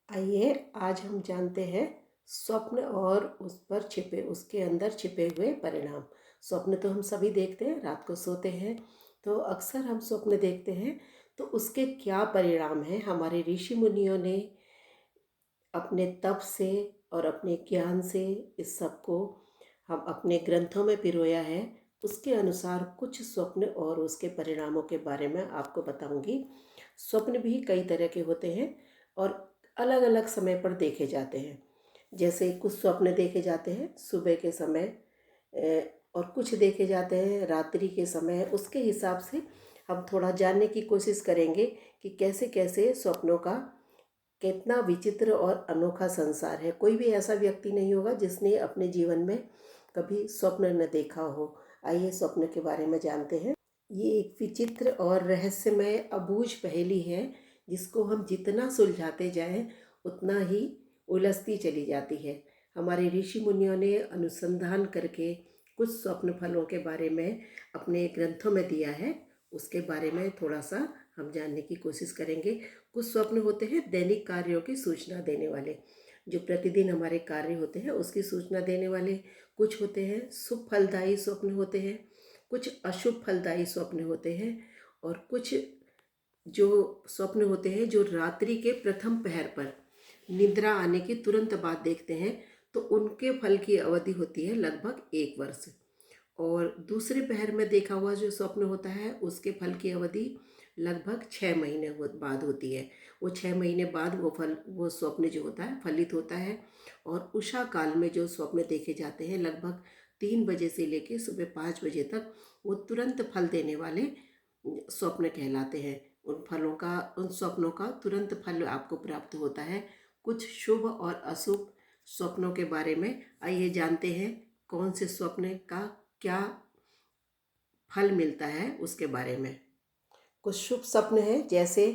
आइए आज हम जानते हैं स्वप्न और उसके अंदर छिपे हुए परिणाम। स्वप्न तो हम सभी देखते हैं, रात को सोते हैं तो अक्सर हम स्वप्न देखते हैं। तो उसके क्या परिणाम हैं, हमारे ऋषि मुनियों ने अपने तप से और अपने ज्ञान से इस सब को हम अपने ग्रंथों में पिरोया है। उसके अनुसार कुछ स्वप्न और उसके परिणामों के बारे में आपको बताऊंगी। स्वप्न भी कई तरह के होते हैं और अलग अलग समय पर देखे जाते हैं। जैसे कुछ स्वप्न देखे जाते हैं सुबह के समय, और कुछ देखे जाते हैं रात्रि के समय। उसके हिसाब से हम थोड़ा जानने की कोशिश करेंगे कि कैसे कैसे स्वप्नों का कितना विचित्र और अनोखा संसार है। कोई भी ऐसा व्यक्ति नहीं होगा जिसने अपने जीवन में कभी स्वप्न न देखा हो। आइए स्वप्न के बारे में जानते हैं। ये एक विचित्र और रहस्यमय अबूझ पहेली है, जिसको हम जितना सुलझाते जाएं उतना ही उलझती चली जाती है। हमारे ऋषि मुनियों ने अनुसंधान करके कुछ स्वप्न फलों के बारे में अपने ग्रंथों में दिया है। उसके बारे में थोड़ा सा हम जानने की कोशिश करेंगे। कुछ स्वप्न होते हैं दैनिक कार्यों की सूचना देने वाले, जो प्रतिदिन हमारे कार्य होते हैं उसकी सूचना देने वाले। कुछ होते हैं शुभ फलदायी स्वप्न होते हैं, कुछ अशुभ फलदायी स्वप्न होते हैं, और कुछ जो स्वप्न होते हैं जो रात्रि के प्रथम पहर पर निद्रा आने की तुरंत बाद देखते हैं, तो उनके फल की अवधि होती है लगभग 1 वर्ष। और दूसरे पहर में देखा हुआ जो स्वप्न होता है उसके फल की अवधि लगभग 6 महीने बाद होती है। वो 6 महीने बाद वो स्वप्न जो होता है फलित होता है। और उषा काल में जो स्वप्न देखे जाते हैं लगभग 3 बजे से लेकर सुबह 5 बजे तक, वो तुरंत फल देने वाले स्वप्न कहलाते हैं। उन स्वप्नों का तुरंत फल आपको प्राप्त होता है। कुछ शुभ और अशुभ स्वप्नों के बारे में आइए जानते हैं। कौन से स्वप्न का क्या फल मिलता है उसके बारे में। कुछ शुभ स्वप्न हैं, जैसे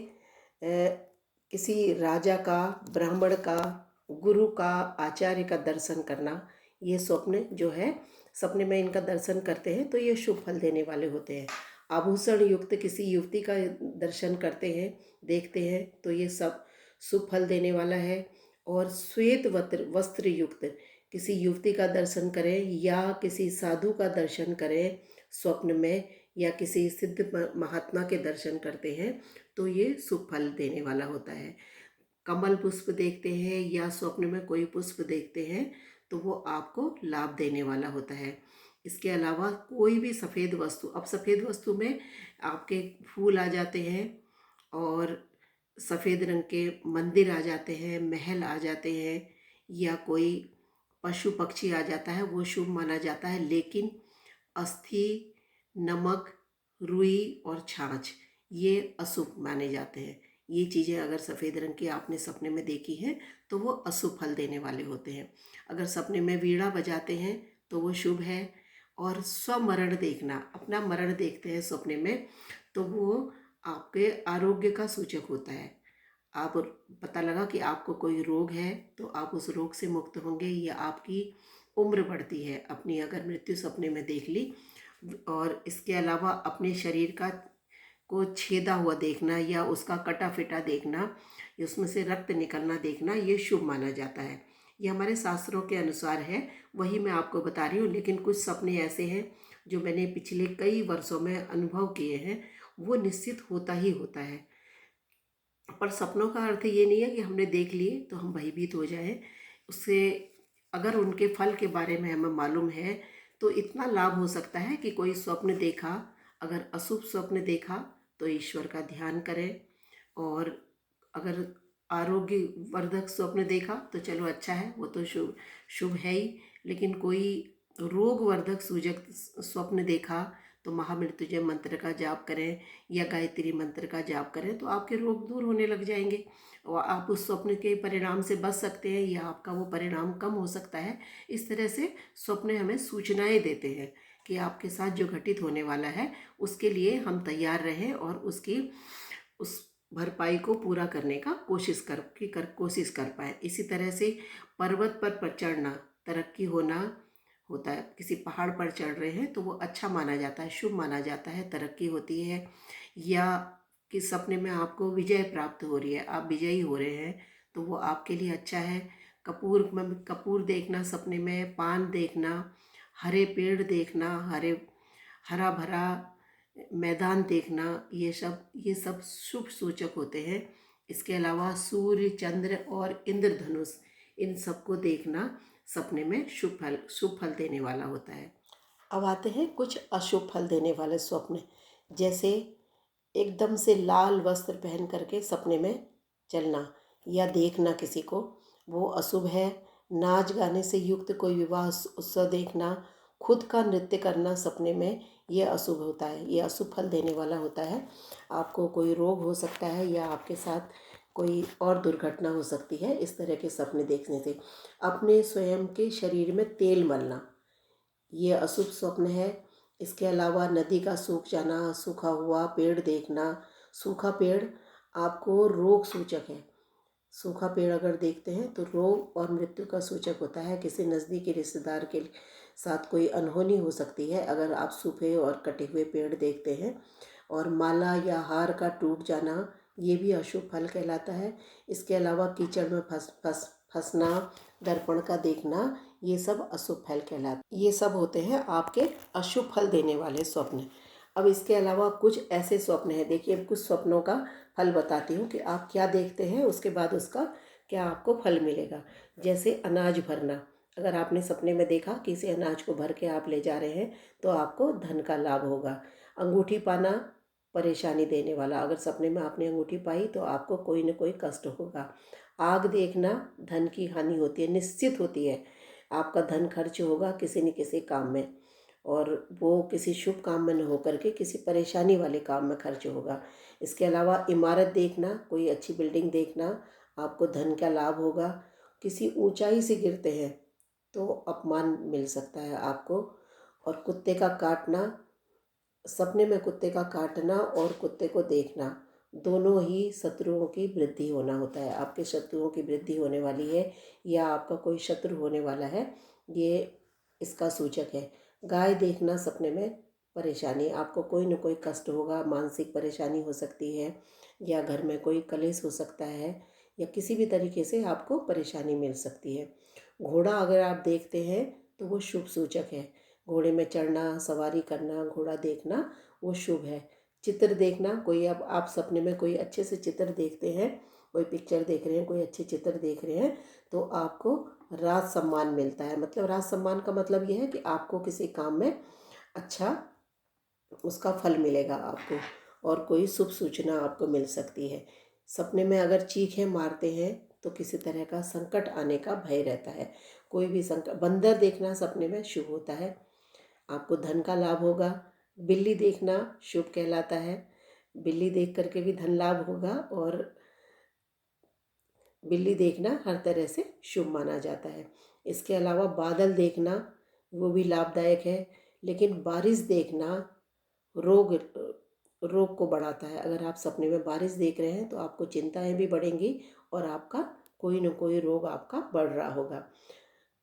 किसी राजा का, ब्राह्मण का, गुरु का, आचार्य का दर्शन करना। ये स्वप्न जो है, सपने में इनका दर्शन करते हैं तो ये शुभ फल देने वाले होते हैं। आभूषण युक्त किसी युवती का दर्शन करते हैं, देखते हैं, तो ये सब शुभ फल देने वाला है। और श्वेत वस्त्र वस्त्र युक्त किसी युवती का दर्शन करें या किसी साधु का दर्शन करें स्वप्न में, या किसी सिद्ध महात्मा के दर्शन करते हैं, तो ये शुभ फल देने वाला होता है। कमल पुष्प देखते हैं या स्वप्न में कोई पुष्प देखते हैं तो वो आपको लाभ देने वाला होता है। इसके अलावा कोई भी सफ़ेद वस्तु, अब सफ़ेद वस्तु में आपके फूल आ जाते हैं, और सफ़ेद रंग के मंदिर आ जाते हैं, महल आ जाते हैं, या कोई पशु पक्षी आ जाता है, वो शुभ माना जाता है। लेकिन अस्थि, नमक, रुई और छाछ ये अशुभ माने जाते हैं। ये चीज़ें अगर सफ़ेद रंग की आपने सपने में देखी हैं तो वो अशुभ फल देने वाले होते हैं। अगर सपने में वीणा बजाते हैं तो वो शुभ है। और स्वमरण देखना, अपना मरण देखते हैं सपने में, तो वो आपके आरोग्य का सूचक होता है। आप पता लगा कि आपको कोई रोग है तो आप उस रोग से मुक्त होंगे, या आपकी उम्र बढ़ती है। अपनी अगर मृत्यु सपने में देख ली। और इसके अलावा अपने शरीर का को छेदा हुआ देखना या उसका कटा फिटा देखना, उसमें से रक्त निकलना देखना, ये शुभ माना जाता है। ये हमारे शास्त्रों के अनुसार है, वही मैं आपको बता रही हूँ। लेकिन कुछ सपने ऐसे हैं जो मैंने पिछले कई वर्षों में अनुभव किए हैं, वो निश्चित होता ही होता है। पर सपनों का अर्थ ये नहीं है कि हमने देख लिए तो हम भयभीत हो जाएं। उससे अगर उनके फल के बारे में हमें मालूम है तो इतना लाभ हो सकता है कि कोई स्वप्न देखा, अगर अशुभ स्वप्न देखा तो ईश्वर का ध्यान करें। और अगर आरोग्य वर्धक स्वप्न देखा तो चलो अच्छा है, वो तो शुभ शुभ है ही। लेकिन कोई रोग वर्धक सूजक स्वप्न देखा तो महामृत्युंजय मंत्र का जाप करें या गायत्री मंत्र का जाप करें तो आपके रोग दूर होने लग जाएंगे, और आप उस स्वप्न के परिणाम से बच सकते हैं, या आपका वो परिणाम कम हो सकता है। इस तरह से स्वप्न हमें सूचनाएं देते हैं कि आपके साथ जो घटित होने वाला है उसके लिए हम तैयार रहें और उस भरपाई को पूरा करने का कोशिश कर पाए। इसी तरह से पर्वत पर चढ़ना, तरक्की होना होता है। किसी पहाड़ पर चढ़ रहे हैं तो वो अच्छा माना जाता है, शुभ माना जाता है, तरक्की होती है। या कि सपने में आपको विजय प्राप्त हो रही है, आप विजयी हो रहे हैं, तो वो आपके लिए अच्छा है। कपूर देखना सपने में, पान देखना, हरे पेड़ देखना, हरा भरा मैदान देखना, ये सब शुभ सूचक होते हैं। इसके अलावा सूर्य, चंद्र और इंद्रधनुष, इन सबको देखना सपने में शुभ फल देने वाला होता है। अब आते हैं कुछ अशुभ फल देने वाले स्वप्न, जैसे एकदम से लाल वस्त्र पहन करके सपने में चलना या देखना किसी को, वो अशुभ है। नाच गाने से युक्त कोई विवाह उत्सव देखना, खुद का नृत्य करना सपने में, ये अशुभ होता है, ये अशुभ फल देने वाला होता है। आपको कोई रोग हो सकता है या आपके साथ कोई और दुर्घटना हो सकती है इस तरह के सपने देखने से। अपने स्वयं के शरीर में तेल मलना, ये अशुभ स्वप्न है। इसके अलावा नदी का सूख जाना, सूखा हुआ पेड़ देखना, सूखा पेड़ आपको रोग सूचक है। सूखा पेड़ अगर देखते हैं तो रोग और मृत्यु का सूचक होता है। किसी नज़दीकी रिश्तेदार के साथ कोई अनहोनी हो सकती है अगर आप सूखे और कटे हुए पेड़ देखते हैं। और माला या हार का टूट जाना, ये भी अशुभ फल कहलाता है। इसके अलावा कीचड़ में फंसना, दर्पण का देखना, ये सब अशुभ फल कहलाते, ये सब होते हैं आपके अशुभ फल देने वाले स्वप्न। अब इसके अलावा कुछ ऐसे स्वप्न हैं, देखिए अब कुछ स्वप्नों का फल बताती हूँ कि आप क्या देखते हैं, उसके बाद उसका क्या आपको फल मिलेगा। जैसे अनाज भरना, अगर आपने सपने में देखा कि इसे अनाज को भर के आप ले जा रहे हैं तो आपको धन का लाभ होगा। अंगूठी पाना परेशानी देने वाला, अगर सपने में आपने अंगूठी पाई तो आपको कोई न कोई कष्ट होगा। आग देखना धन की हानि होती है, निश्चित होती है। आपका धन खर्च होगा किसी न किसी काम में, और वो किसी शुभ काम में न होकर के किसी परेशानी वाले काम में खर्च होगा। इसके अलावा इमारत देखना, कोई अच्छी बिल्डिंग देखना, आपको धन का लाभ होगा। किसी ऊंचाई से गिरते हैं तो अपमान मिल सकता है आपको। और कुत्ते का काटना, सपने में कुत्ते का काटना और कुत्ते को देखना, दोनों ही शत्रुओं की वृद्धि होना होता है। आपके शत्रुओं की वृद्धि होने वाली है या आपका कोई शत्रु होने वाला है, ये इसका सूचक है। गाय देखना सपने में परेशानी, आपको कोई न कोई कष्ट होगा, मानसिक परेशानी हो सकती है या घर में कोई कलेश हो सकता है या किसी भी तरीके से आपको परेशानी मिल सकती है। घोड़ा अगर आप देखते हैं तो वो शुभ सूचक है। घोड़े में चढ़ना, सवारी करना, घोड़ा देखना वो शुभ है। चित्र देखना, कोई अब आप सपने में कोई अच्छे से चित्र देखते हैं, कोई पिक्चर देख रहे हैं, कोई अच्छे चित्र देख रहे हैं तो आपको राज सम्मान मिलता है। मतलब राज सम्मान का मतलब ये है कि आपको किसी काम में अच्छा उसका फल मिलेगा आपको, और कोई शुभ सूचना आपको मिल सकती है। सपने में अगर चीखें मारते हैं तो किसी तरह का संकट आने का भय रहता है। कोई भी संकट, बंदर देखना सपने में शुभ होता है, आपको धन का लाभ होगा। बिल्ली देखना शुभ कहलाता है, बिल्ली देख करके भी धन लाभ होगा, और बिल्ली देखना हर तरह से शुभ माना जाता है। इसके अलावा बादल देखना वो भी लाभदायक है, लेकिन बारिश देखना रोग रोग को बढ़ाता है। अगर आप सपने में बारिश देख रहे हैं तो आपको चिंताएं भी बढ़ेंगी और आपका कोई न कोई रोग आपका बढ़ रहा होगा।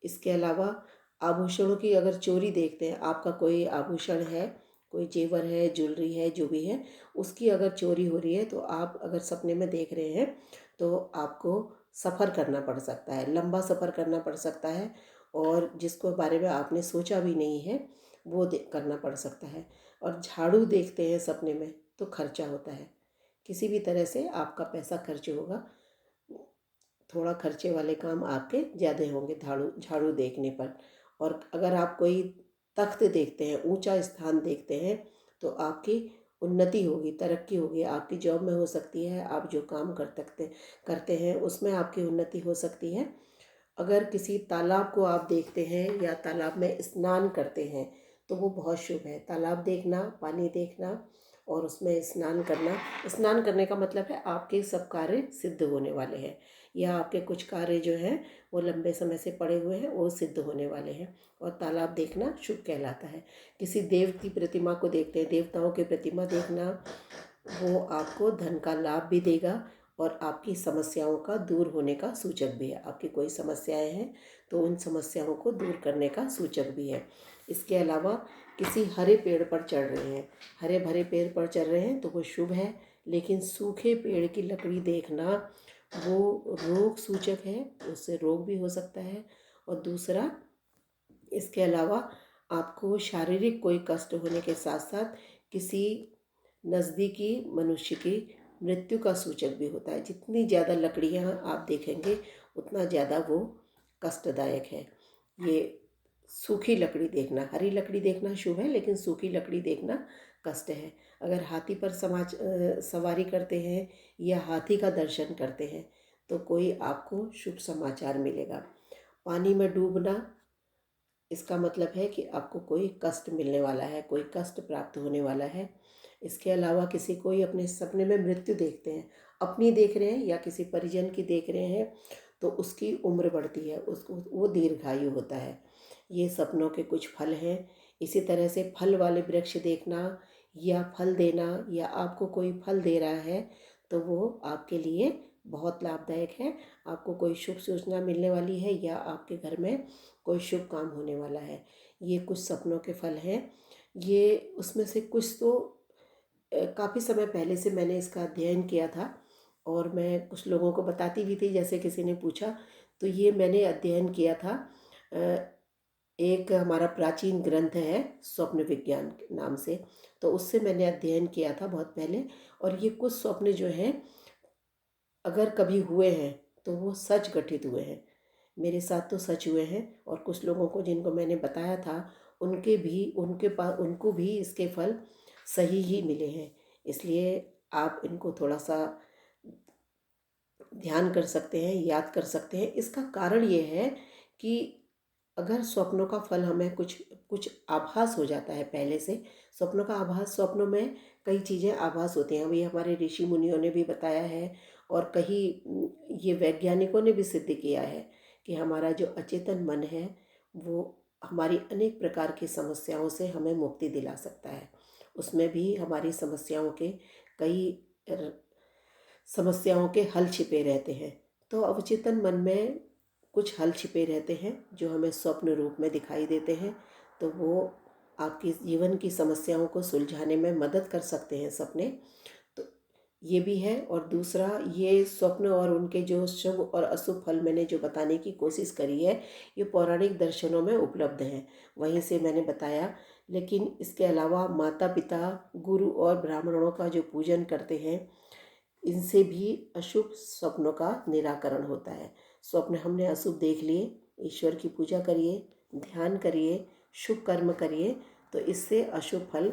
इसके अलावा आभूषणों की अगर चोरी देखते हैं, आपका कोई आभूषण है, कोई जेवर है, ज्वेलरी है, जो भी है, उसकी अगर चोरी हो रही है तो आप अगर सपने में देख रहे हैं तो आपको सफ़र करना पड़ सकता है, लंबा सफ़र करना पड़ सकता है, और जिसको बारे में आपने सोचा भी नहीं है वो करना पड़ सकता है। और झाड़ू देखते हैं सपने में तो खर्चा होता है, किसी भी तरह से आपका पैसा खर्च होगा, थोड़ा खर्चे वाले काम आपके ज़्यादा होंगे झाड़ू झाड़ू देखने पर। और अगर आप कोई तख्त देखते हैं, ऊंचा स्थान देखते हैं तो आपकी उन्नति होगी, तरक्की होगी, आपकी जॉब में हो सकती है, आप जो काम करते हैं उसमें आपकी उन्नति हो सकती है। अगर किसी तालाब को आप देखते हैं या तालाब में स्नान करते हैं तो वो बहुत शुभ है। तालाब देखना, पानी देखना और उसमें स्नान करना, स्नान करने का मतलब है आपके सब कार्य सिद्ध होने वाले हैं, या आपके कुछ कार्य जो हैं वो लंबे समय से पड़े हुए हैं वो सिद्ध होने वाले हैं। और तालाब देखना शुभ कहलाता है। किसी देव की प्रतिमा को देखते हैं, देवताओं की प्रतिमा देखना, वो आपको धन का लाभ भी देगा और आपकी समस्याओं का दूर होने का सूचक भी है। आपकी कोई समस्याएं हैं तो उन समस्याओं को दूर करने का सूचक भी है। इसके अलावा किसी हरे पेड़ पर चढ़ रहे हैं, हरे भरे पेड़ पर चढ़ रहे हैं तो वो शुभ है, लेकिन सूखे पेड़ की लकड़ी देखना वो रोग सूचक है, उससे रोग भी हो सकता है। और दूसरा, इसके अलावा आपको शारीरिक कोई कष्ट होने के साथ साथ किसी नज़दीकी मनुष्य की मृत्यु का सूचक भी होता है। जितनी ज़्यादा लकड़ियाँ आप देखेंगे उतना ज़्यादा वो कष्टदायक है। ये सूखी लकड़ी देखना, हरी लकड़ी देखना शुभ है, लेकिन सूखी लकड़ी देखना कष्ट है। अगर हाथी पर सवारी करते हैं या हाथी का दर्शन करते हैं तो कोई आपको शुभ समाचार मिलेगा। पानी में डूबना, इसका मतलब है कि आपको कोई कष्ट मिलने वाला है, कोई कष्ट प्राप्त होने वाला है। इसके अलावा किसी कोई अपने सपने में मृत्यु देखते हैं, अपनी देख रहे हैं या किसी परिजन की देख रहे हैं, तो उसकी उम्र बढ़ती है, उसको वो दीर्घायु होता है। ये सपनों के कुछ फल हैं। इसी तरह से फल वाले वृक्ष देखना या फल देना या आपको कोई फल दे रहा है तो वो आपके लिए बहुत लाभदायक है। आपको कोई शुभ सूचना मिलने वाली है या आपके घर में कोई शुभ काम होने वाला है। ये कुछ सपनों के फल हैं। ये उसमें से कुछ तो काफ़ी समय पहले से मैंने इसका अध्ययन किया था और मैं कुछ लोगों को बताती भी थी, जैसे किसी ने पूछा तो ये मैंने अध्ययन किया था। एक हमारा प्राचीन ग्रंथ है स्वप्न विज्ञान के नाम से, तो उससे मैंने अध्ययन किया था बहुत पहले। और ये कुछ स्वप्न जो हैं अगर कभी हुए हैं तो वो सच घटित हुए हैं। मेरे साथ तो सच हुए हैं और कुछ लोगों को जिनको मैंने बताया था उनको भी इसके फल सही ही मिले हैं। इसलिए आप इनको थोड़ा सा ध्यान कर सकते हैं, याद कर सकते हैं। इसका कारण ये है कि अगर स्वप्नों का फल हमें कुछ कुछ आभास हो जाता है पहले से, स्वप्नों का आभास, स्वप्नों में कई चीज़ें आभास होती हैं। अभी हमारे ऋषि मुनियों ने भी बताया है और कहीं ये वैज्ञानिकों ने भी सिद्ध किया है कि हमारा जो अचेतन मन है वो हमारी अनेक प्रकार की समस्याओं से हमें मुक्ति दिला सकता है। उसमें भी हमारी कई समस्याओं के हल छिपे रहते हैं। तो अवचेतन मन में कुछ हल छिपे रहते हैं जो हमें स्वप्न रूप में दिखाई देते हैं। तो वो आपकी जीवन की समस्याओं को सुलझाने में मदद कर सकते हैं सपने। तो ये भी है। और दूसरा, ये स्वप्न और उनके जो शुभ और अशुभ फल मैंने जो बताने की कोशिश करी है, ये पौराणिक दर्शनों में उपलब्ध हैं, वहीं से मैंने बताया। लेकिन इसके अलावा माता पिता, गुरु और ब्राह्मणों का जो पूजन करते हैं, इनसे भी अशुभ स्वप्नों का निराकरण होता है। स्वप्न हमने अशुभ देख लिए, ईश्वर की पूजा करिए, ध्यान करिए, शुभ कर्म करिए, तो इससे अशुभ फल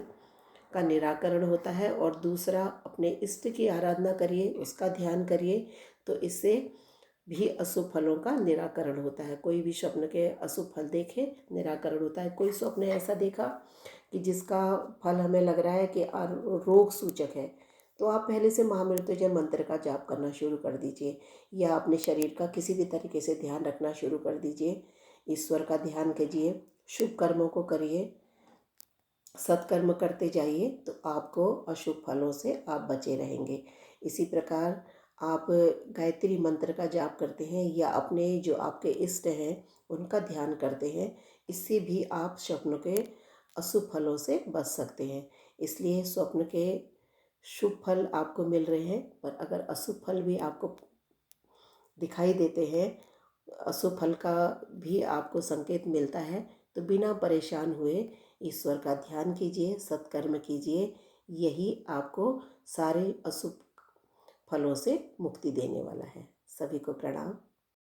का निराकरण होता है। और दूसरा, अपने इष्ट की आराधना करिए, उसका ध्यान करिए, तो इससे भी अशुभ फलों का निराकरण होता है। कोई भी स्वप्न के अशुभ फल देखे, निराकरण होता है। कोई स्वप्न ऐसा देखा कि जिसका फल हमें लग रहा है कि रोग सूचक है, तो आप पहले से महामृत्युंजय मंत्र का जाप करना शुरू कर दीजिए या अपने शरीर का किसी भी तरीके से ध्यान रखना शुरू कर दीजिए। ईश्वर का ध्यान कीजिए, शुभ कर्मों को करिए, सत्कर्म करते जाइए, तो आपको अशुभ फलों से आप बचे रहेंगे। इसी प्रकार आप गायत्री मंत्र का जाप करते हैं या अपने जो आपके इष्ट हैं उनका ध्यान करते हैं, इससे भी आप स्वप्न के अशुभ फलों से बच सकते हैं। इसलिए स्वप्न के शुभ फल आपको मिल रहे हैं, पर अगर अशुभ फल भी आपको दिखाई देते हैं, अशुभ फल का भी आपको संकेत मिलता है, तो बिना परेशान हुए ईश्वर का ध्यान कीजिए, सत्कर्म कीजिए। यही आपको सारे अशुभ फलों से मुक्ति देने वाला है। सभी को प्रणाम।